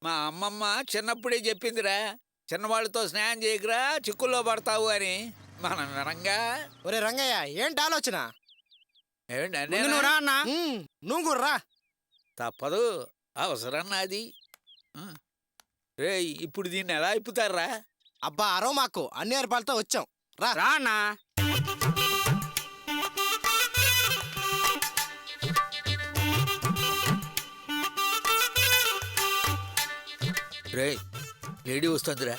మా అమ్మమ్మ చిన్నప్పుడే చెప్పిందిరా, చిన్నవాళ్ళతో స్నేహం చేయకురా చిక్కుల్లో పడతావు అని. మనం వినంగా. ఒరే రంగయ్య, ఏంటి ఆలోచన? ఏంటి అన్నా? నువ్వు రా. తప్పదు, అవసరం నాది. రే, ఇప్పుడు దీన్ని ఎలా ఇప్పుతారా? అబ్బా అరవ మాకు, అన్ని ఏర్పాలతో వచ్చాం. రా రా అన్నా. రే, లేడీ వస్తుందిరా.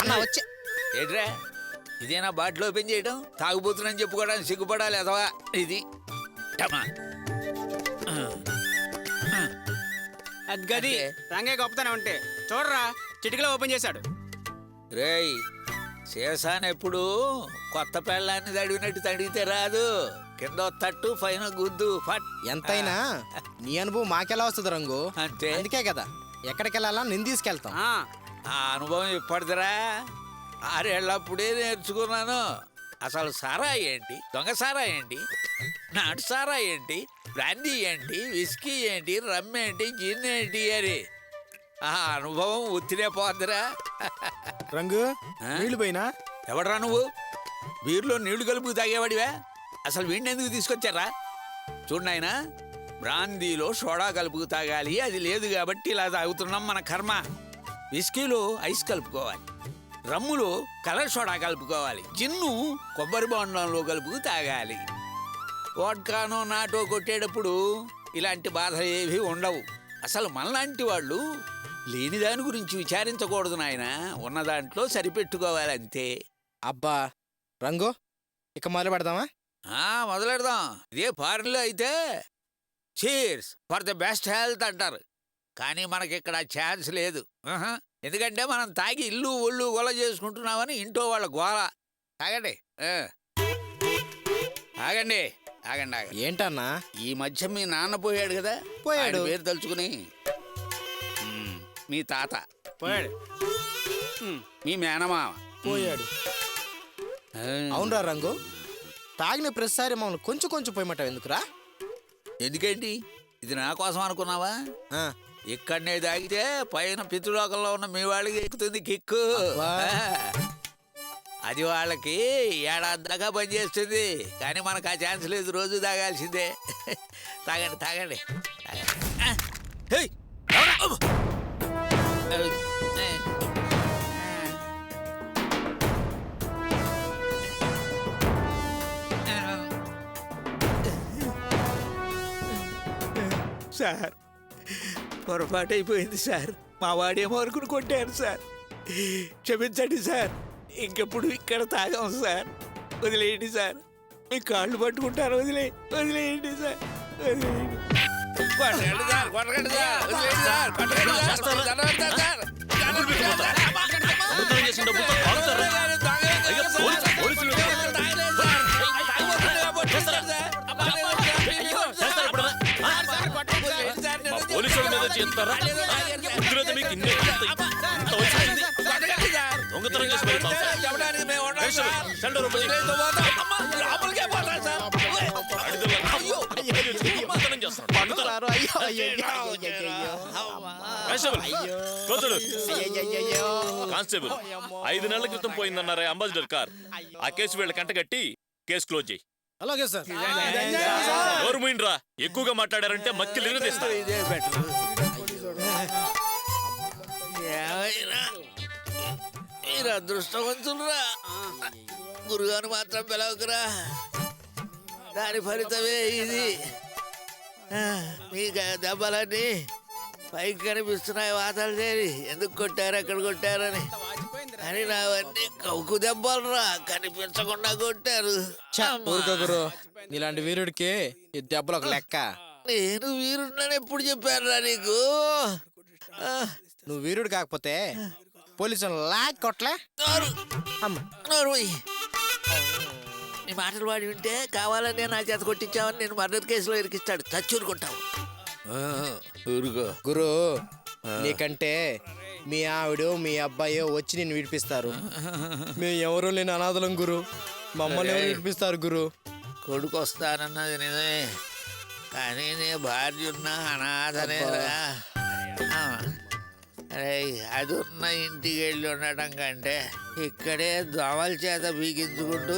అన్నా వచ్చే. ఏట్రా, ఇదేనా బాటిల్ ఓపెన్ చేయడం? తాగుబోతుందని చెప్పుకోవడానికి సిగ్గుపడాలి అదవా ఇది. గది రంగయ్య గొప్పతనం ఉంటే చూడరా, చిటికలో ఓపెన్ చేశాడు. రేయ్, శేషానెప్పుడు కొత్త పెళ్ళాన్ని తడిగినట్టు తడిగితే రాదు. కింద తట్టు పైన గుద్దు ఫట్. ఎంతైనా నీ అనుభవం మాకెలా వస్తుంది రంగు? అంతే. అందుకే కదా ఎక్కడికెళ్ళాలా నేను తీసుకెళ్తాం. ఆ అనుభవం ఇప్పటిదిరా, 6 ఏళ్ళప్పుడే నేర్చుకున్నాను. అసలు సారా ఏంటి, దొంగ సారా ఏంటి, నాటు సారా ఏంటి, బ్రాందీ ఏంటి, విస్కీ ఏంటి, రమ్ ఏంటి, జిన్ ఏంటి అని ఆ అనుభవం ఉత్తినే పోద్దిరా. రంగు నీళ్ళు పోయినా? ఎవడరా నువ్వు? బీరులో నీళ్లు కలుపు తాగేవాడివా? అసలు వీడిని ఎందుకు తీసుకొచ్చారా? చూడనాయనా, బ్రాందీలో సోడా కలుపుకు తాగాలి, అది లేదు కాబట్టి ఇలా తాగుతున్నాం. మన కర్మ. విస్కీలో ఐస్ కలుపుకోవాలి, రమ్ములో కలర్ సోడా కలుపుకోవాలి, జిన్ను కొబ్బరి బొండంలో కలుపుకు తాగాలి. వోడ్కానో నాటో కొట్టేటప్పుడు ఇలాంటి బాధలు ఏవి ఉండవు. అసలు మనలాంటి వాళ్ళు లేని దాని గురించి విచారించకూడదు నాయన, ఉన్న దాంట్లో సరిపెట్టుకోవాలి అంతే. అబ్బా రంగు, ఇక మొదలు పెడదామా? మొదలెడదాం. ఇదే ఫారిన్లో అయితే cheers for the best health అంటారు, కానీ మనకిక్కడ ఛాన్స్ లేదు. ఎందుకంటే మనం తాగి ఇల్లు ఒళ్ళు గోల చేసుకుంటున్నామని ఇంట్లో వాళ్ళ గోల. తాగండి, ఆగండి ఆగండి ఆగండి. ఏంటన్నా? ఈ మధ్య మీ నాన్న పోయాడు కదా, పోయాడు. ఆయన పేరు తలుచుకుని మీ తాత పోయాడు, మీ మేనమామ పోయాడు. అవునరా రంగు, తాగిన ప్రతిసారి మమ్మల్ని కొంచెం కొంచెం పోయమంటావు ఎందుకురా? ఎందుకేంటి, ఇది నా కోసం అనుకున్నావా? ఇక్కడనే తాగితే పైన పితృలోకంలో ఉన్న మీ వాళ్ళకి ఎక్కుతుంది కిక్కు. అది వాళ్ళకి ఏడాది దాకా పనిచేస్తుంది, కానీ మనకు ఆ ఛాన్స్ లేదు, రోజు తాగాల్సిందే. తాగండి తాగండి. సార్, పొరపాటు అయిపోయింది సార్. మా వాడేమో అనుకుని కొట్టాను సార్, క్షమించండి సార్. ఇంకెప్పుడు ఇక్కడ తాగాం సార్, వదిలేయండి సార్. మీ కాళ్ళు పట్టుకుంటారు, వదిలేయండి సార్, వదిలేయండి. కొట్టకండి సార్, కొట్టకండి సార్, వదిలేయండి సార్, కొట్టకండి సార్. కానిస్టేబుల్, 5 నెలల క్రితం పోయిందన్నారే అంబాసిడర్ కార్, ఆ కేసు వీళ్ళ కంటగట్టి కేసు క్లోజ్ చేయి. అలాగే సార్. రా, ఎక్కువగా మాట్లాడారంటే మక్కిలు నిలదీస్తా. మీరు అదృష్టవంతులురా, గురుగారు మాత్రం పిలవకురా, దాని ఫలితమే ఇది. మీకు దెబ్బలన్నీ పైకి కనిపిస్తున్నాయి, వాతలు చేరి ఎందుకు కొట్టారు, ఎక్కడ కొట్టారని. అని నావన్నీ కౌకు దెబ్బలు రా, కనిపించకుండా కొట్టారు. ఊరుకో గురు, ఇలాంటి వీరుడికి ఈ దెబ్బలు ఒక లెక్క. నేను వీరున్నాను ఎప్పుడు చెప్పారా నీకు? నువ్వు వీరుడు కాకపోతే పోలీసులు లాక్ కొట్లే. అమ్మ నీ మాటలు వాడి వింటే కావాలని నా చేత కొట్టించావని నేను మర్డర్ కేసులో ఇరికిస్తాడు, చచ్చూరుకుంటావు. ఊరుకో గురు, నీకంటే మీ ఆవిడ మీ అబ్బాయో వచ్చి నేను విడిపిస్తారు. మేము ఎవరూ లేని అనాథలం గురు, మమ్మల్ని ఎవరు విడిపిస్తారు గురు? కొడుకు వస్తానన్నది నిజమే, కానీ నీ భార్య ఉన్న అనాథనేరా. అరే, అది ఉన్న ఇంటికి వెళ్ళి ఉండటం కంటే ఇక్కడే దోమల చేత బీగించుకుంటూ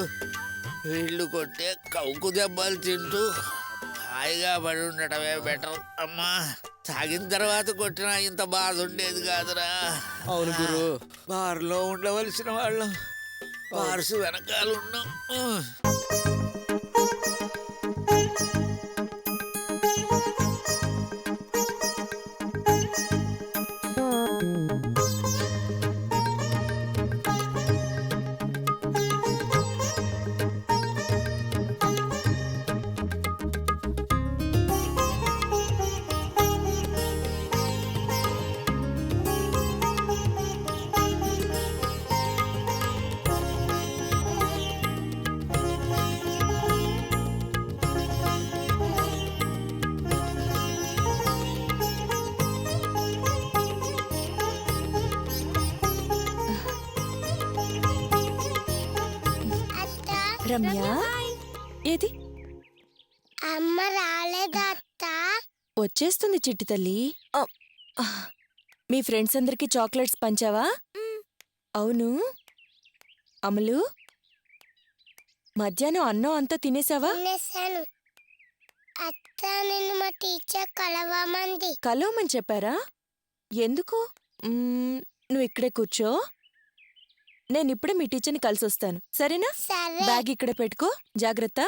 వీళ్ళు కొట్టే కౌకు దెబ్బలు తింటూ హాయిగా పడి ఉండటమే బెటర్. అమ్మా, తాగిన తర్వాత కొట్టినా ఇంత బాధ ఉండేది కాదురా. అవును గురు. బారులో ఉండవలసిన వాళ్ళం బార్సు వెనకాల ఉన్నాం. రమ్య, ఏది అమ్మ రాలేదత్త. వచ్చేస్తుంది చిట్టి తల్లి. మీ ఫ్రెండ్స్ అందరికి చాక్లెట్స్ పంచావా? అవును అమలు, మధ్యాహ్నం అన్నం అంతా తినేసావా? తినేసాను అత్త. నిన్ను మా టీచర్ కలవమంది. కలవమని చెప్పారా? ఎందుకు? నువ్వు ఇక్కడే కూర్చో, నేను ఇప్పుడే మీ టీచర్ని కలిసి వస్తాను, సరేనా? సరే. బ్యాగ్ ఇక్కడే పెట్టుకో, జాగ్రత్త.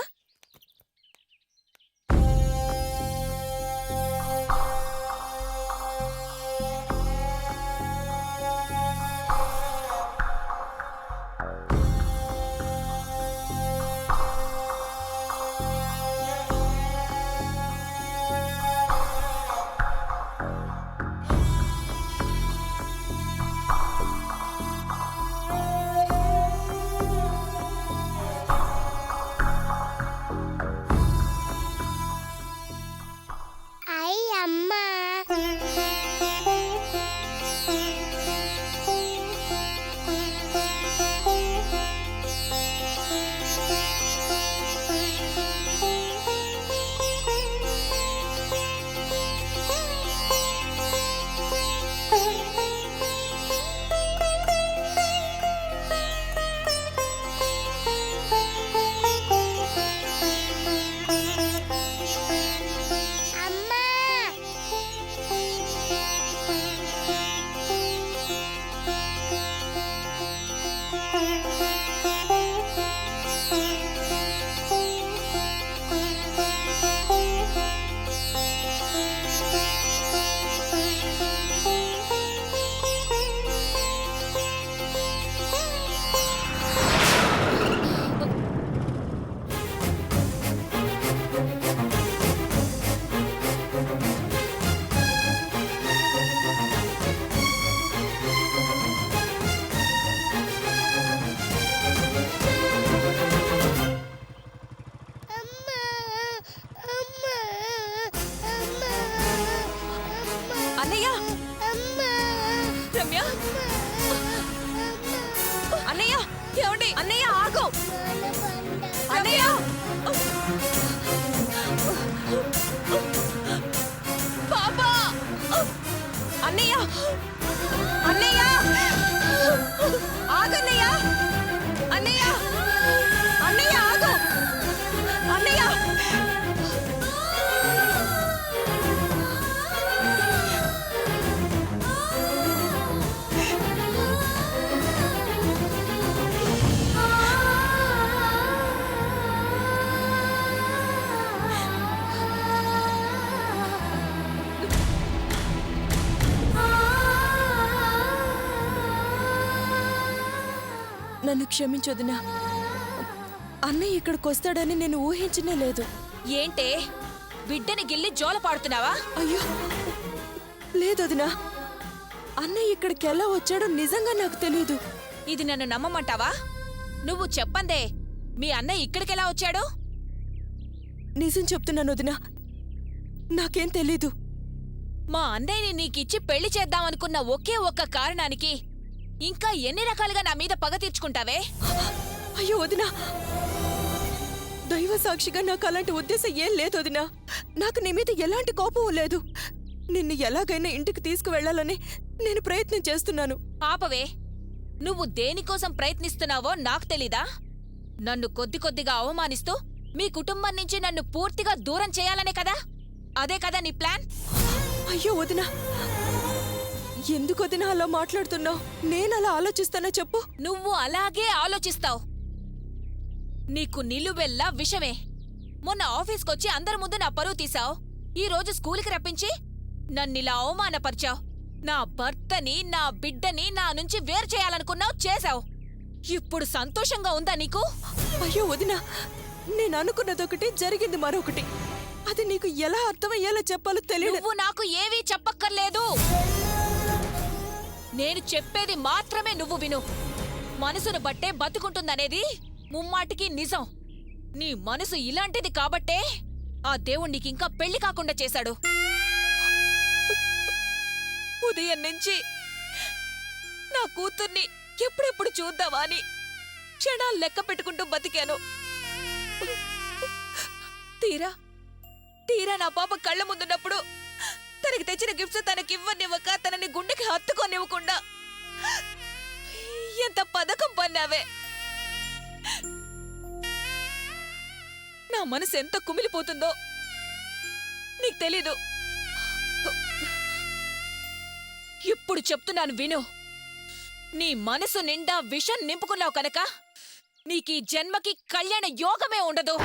నన్ను క్షమించొదినా. అన్నయ్య ఇక్కడికి వస్తాడని నేను ఊహించనే లేదు. ఏంటే బిడ్డని గిల్లి జోల పాడుతున్నావా? అయ్యో లేదొదినా, అన్నయ్య ఇక్కడికి ఎలా వచ్చాడో నిజంగా నాకు తెలియదు. ఇది నన్ను నమ్మమంటావా? నువ్వు చెప్పందే, మీ అన్నయ్య ఇక్కడికెలా వచ్చాడు? నిజం చెప్తున్నాను వదినా, నాకేం తెలీదు. మా అన్నయ్యని నీకిచ్చి పెళ్లి చేద్దామనుకున్న ఒకే ఒక్క కారణానికి ఇంకా ఎన్ని రకాలుగా నా మీద పగ తీర్చుకుంటావే? అయ్యో వదినా, దైవ సాక్షిగా నాకు అలాంటి ఉద్దేశం ఏం లేదు వదినా. నాకు నీ మీద ఎలాంటి కోపం లేదు. నిన్ను ఎలాగైనా ఇంటికి తీసుకువెళ్లాలని నేను ప్రయత్నం చేస్తున్నాను. ఆపవే, నువ్వు దేనికోసం ప్రయత్నిస్తున్నావో నాకు తెలీదా? నన్ను కొద్ది కొద్దిగా అవమానిస్తూ మీ కుటుంబం నుంచి నన్ను పూర్తిగా దూరం చేయాలనే కదా? అదే కదా నీ ప్లాన్? అయ్యో వదినా, ఎందుకు వదినా అలా మాట్లాడుతున్నావు? నేనలా ఆలోచిస్తానా చెప్పు? నువ్వు అలాగే ఆలోచిస్తావు. నీకు నిలువెల్లా విషమే. మొన్న ఆఫీస్కొచ్చి అందరి ముందు నా పరువు తీసావు. ఈ రోజు స్కూలుకి రప్పించి నన్నిలా అవమానపరిచావు. నా భర్తని, నా బిడ్డని నా నుంచి వేరు చేయాలనుకున్నావు, చేశావు. ఇప్పుడు సంతోషంగా ఉందా నీకు? అయ్యో వదినా, నేను అనుకున్నదొకటి, జరిగింది మరొకటి. అది నీకు ఎలా అర్థమయ్యేలా చెప్పాలో తెలియదు. నువ్వు నాకు ఏవీ చెప్పక్కర్లేదు. నేను చెప్పేది మాత్రమే నువ్వు విను. మనసును బట్టే బతుకుంటుందనేది ముమ్మాటికి నిజం. నీ మనసు ఇలాంటిది కాబట్టే ఆ దేవుడు నీకింకా పెళ్లి కాకుండా చేశాడు. ఉదయం నుంచి నా కూతుర్ని ఎప్పుడెప్పుడు చూద్దావా అని క్షణాలు లెక్క పెట్టుకుంటూ బతికాను. తీరా నా పాప కళ్ళ ముందున్నప్పుడు తనకి తెచ్చిన గిఫ్ట్స్ తనకివ్వనివ్వక, తనని గుండెకి హత్తుకోనివ్వకుండా ఎంత పథకం పన్నావే. నా మనసు ఎంత కుమిలిపోతుందో నీకు తెలీదు. ఇప్పుడు చెప్తున్నాను విను. నీ మనసు నిండా విషం నింపుకున్నావు కనుక నీకీ జన్మకి కళ్యాణ యోగమే ఉండదు.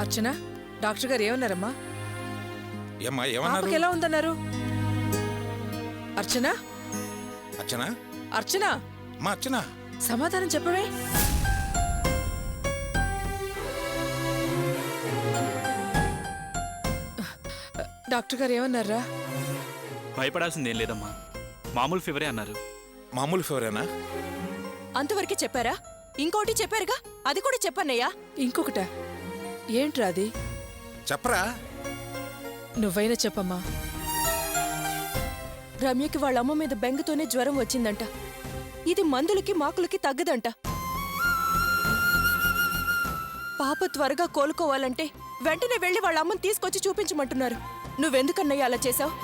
అర్చన, డాక్టర్ గారు ఏమన్నారమ్మా? ఏమ్మా ఏమన్నారు? పాపకి ఎలా ఉందన్నారు? అర్చన, అర్చన, అర్చన, అమ్మా అర్చన, సమాధానం చెప్పవే. డాక్టర్ గారు ఏమన్నారా? భయపడాల్సిందేం లేదమ్మా, మామూలు ఫీవరే అన్నారు. మామూలు ఫీవరేనా? అంతవరకే చెప్పారా? ఇంకోటి చెప్పారుగా, అది కూడా చెప్పన్నయ్యా. ఇంకొకట ఏంట్రా అది? చెప్పరా? నువ్వైనా చెప్పమ్మా. రమ్యకి వాళ్ళ అమ్మ మీద బెంగతోనే జ్వరం వచ్చిందంట. ఇది మందులకి మాకులకి తగ్గదంట. పాప త్వరగా కోలుకోవాలంటే వెంటనే వెళ్లి వాళ్ళ అమ్మని తీసుకొచ్చి చూపించమంటున్నారు. నువ్వెందుకన్నయ్య అలా చేశావు?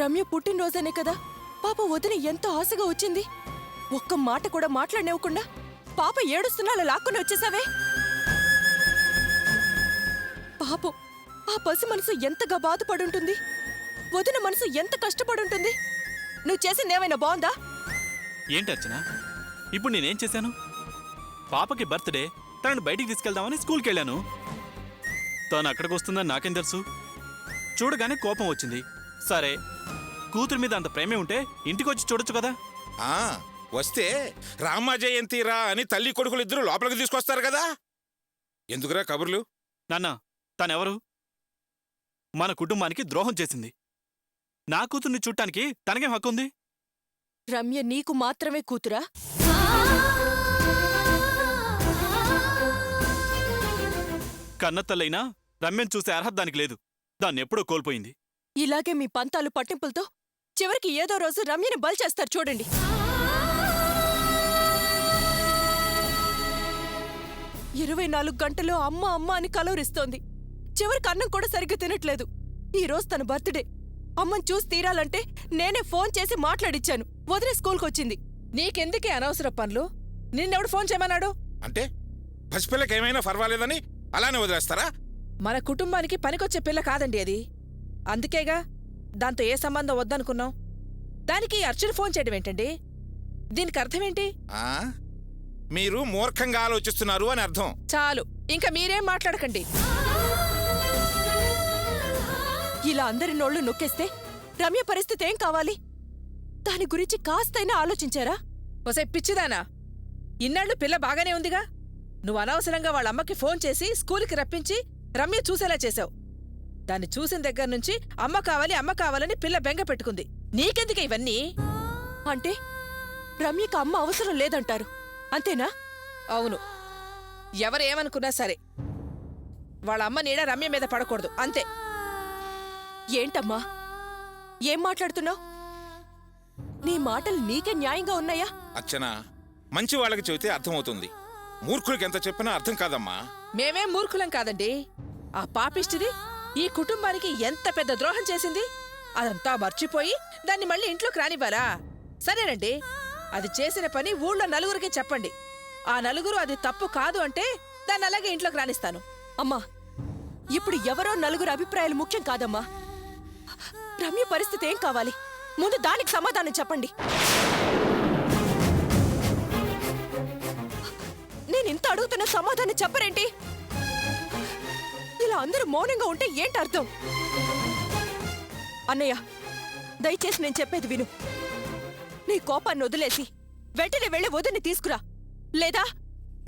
రమ్య పుట్టినరోజనే కదా పాప వదిన ఎంతో ఆశగా వచ్చింది. ఒక్క మాట కూడా మాట్లాడనివ్వకుండా పాప ఏడుస్తున్నా అలా లాక్కుని వచ్చేసావే. పాపం ఆ పసి మనసు ఎంతగా బాధపడుంటుంది. వదిన మనసు ఎంత కష్టపడుంటుంది. నువ్వు చేసిందేమైనా బాగుందా? ఏంటి అర్చన, ఇప్పుడు నేనేం చేశాను? పాపకి బర్త్డే, తనని బయటికి తీసుకెళ్దామని స్కూల్కి వెళ్ళాను. తను అక్కడికి వస్తుందని నాకేం తెలుసు? చూడగానే కోపం వచ్చింది. సరే, కూతురు మీద అంత ప్రేమే ఉంటే ఇంటికి వచ్చి చూడొచ్చు కదా. వస్తే రామ జయంతిరా అని తల్లి కొడుకులు ఇద్దరు లోపలికి తీసుకొస్తారు కదా. ఎందుకురా కబుర్లు? నాన్న, తనెవరు? మన కుటుంబానికి ద్రోహం చేసింది. నా కూతుర్ని చూడటానికి తనకేం హక్కు ఉంది? రమ్య నీకు మాత్రమే కూతురా? కన్నతల్లైనా రమ్యను చూసే అర్హత దానికి లేదు. దాన్నెప్పుడో కోల్పోయింది. ఇలాగే మీ పంతాలు పట్టింపులతో చివరికి ఏదో రోజు రమ్యని బలిచేస్తారు చూడండి. ఇరవై 24 గంటలు అమ్మ అమ్మ అని కలవరిస్తోంది. చివరికి అన్నం కూడా సరిగ్గా తినట్లేదు. ఈ రోజు తన బర్త్డే. అమ్మని చూసి తీరాలంటే నేనే ఫోన్ చేసి మాట్లాడిచ్చాను. వదిలే స్కూల్కొచ్చింది. నీకెందుకే అనవసర పనులు? నిన్నెవడు ఫోన్ చేయమన్నాడు? అంటే పసిపిల్లకి ఏమైనా పర్వాలేదని అలానే వదిలేస్తారా? మన కుటుంబానికి పనికొచ్చే పిల్ల కాదండి అది. అందుకేగా దాంతో ఏ సంబంధం వద్దనుకున్నాం. దానికి అర్చన ఫోన్ చేయడం ఏంటండి? దీనికి అర్థమేంటి? ఆ? మీరు మూర్ఖంగా ఆలోచిస్తున్నారు అని అర్థం. చాలు, ఇంకా మీరేం మాట్లాడకండి. ఇలా అందరి నోళ్లు నొక్కేస్తే రమ్య పరిస్థితి ఏం కావాలి? దాని గురించి కాస్తైనా ఆలోచించారా? ఒసే పిచ్చిదానా, ఇన్నాళ్ళు పిల్ల బాగానే ఉందిగా. నువ్వు అనవసరంగా వాళ్ళ అమ్మకి ఫోన్ చేసి స్కూల్కి రప్పించి రమ్య చూసేలా చేశావు. దాన్ని చూసిన దగ్గర నుంచి అమ్మ కావాలని పిల్ల బెంగ పెట్టుకుంది. నీకెందుకే ఇవన్నీ? అంటే రమ్యకు అమ్మ అవసరం లేదంటారు, అంతేనా? అవును, ఎవరేమనుకున్నా సరే వాళ్ళ అమ్మ నీడ రమ్య మీద పడకూడదు, అంతే. ఏంటమ్మా, ఏం మాట్లాడుతున్నావు? నీ మాటలు నీకే న్యాయంగా ఉన్నాయా? అర్చన, మంచి వాళ్ళకి చెబితే అర్థమవుతుంది. మూర్ఖులకి ఎంత చెప్పినా అర్థం కాదమ్మా. మేమేం మూర్ఖులం కాదండి. ఆ పాపిష్టిది ఈ కుటుంబానికి ఎంత పెద్ద ద్రోహం చేసింది. అదంతా మర్చిపోయి దాన్ని మళ్ళీ ఇంట్లోకి రానివ్వారా? సరేనండి, అది చేసిన పని ఊళ్ళో నలుగురికి చెప్పండి. ఆ నలుగురు అది తప్పు కాదు అంటే దాన్ని అలాగే ఇంట్లోకి రానిస్తాను. అమ్మా, ఇప్పుడు ఎవరో నలుగురు అభిప్రాయాలు ముఖ్యం కాదమ్మా. రమ్య పరిస్థితి ఏం కావాలి? ముందు దానికి సమాధానం చెప్పండి. నేనింత అడుగుతున్న సమాధానం చెప్పరేంటి? ఇలా అందరూ మౌనంగా ఉంటే ఏంటి అర్థం? అన్నయ్య, దయచేసి నేను చెప్పేది విను. నీ కోపాన్ని వదిలేసి వెంటనే వెళ్ళి వదిని తీసుకురా. లేదా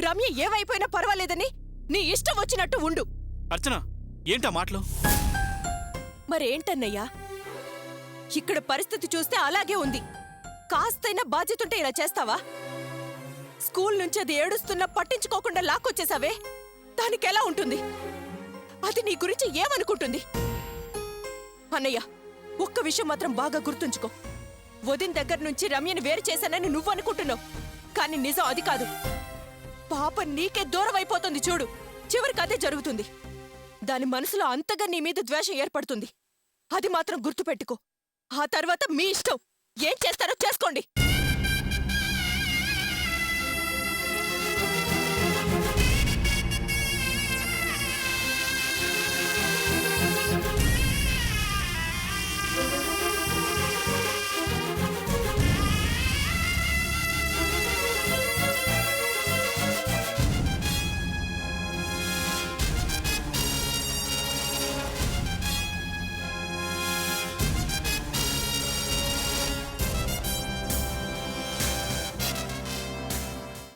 రమ్య ఏవైపోయినా పర్వాలేదని నీ ఇష్టం వచ్చినట్టు ఉండు. అర్చన, ఏంటా మాటలు? మరేంటన్నయ్యా, ఇక్కడ పరిస్థితి చూస్తే అలాగే ఉంది. కాస్తైనా బాధ్యతుంటే ఇలా చేస్తావా? స్కూల్ నుంచి అది ఏడుస్తున్నా పట్టించుకోకుండా లాక్కొచ్చేసావే, దానికెలా ఉంటుంది? అది నీ గురించి ఏమనుకుంటుంది? అన్నయ్య, ఒక్క విషయం మాత్రం బాగా గుర్తుంచుకో. వదిన దగ్గర నుంచి రమ్యని వేరు చేశానని నువ్వు అనుకుంటున్నావు, కానీ నిజం అది కాదు. పాప నీకే దూరం అయిపోతుంది చూడు. చివరికి అదే జరుగుతుంది. దాని మనసులో అంతగా నీ మీద ద్వేషం ఏర్పడుతుంది. అది మాత్రం గుర్తుపెట్టుకో. ఆ తర్వాత మీ ఇష్టం, ఏం చేస్తారో చేసుకోండి.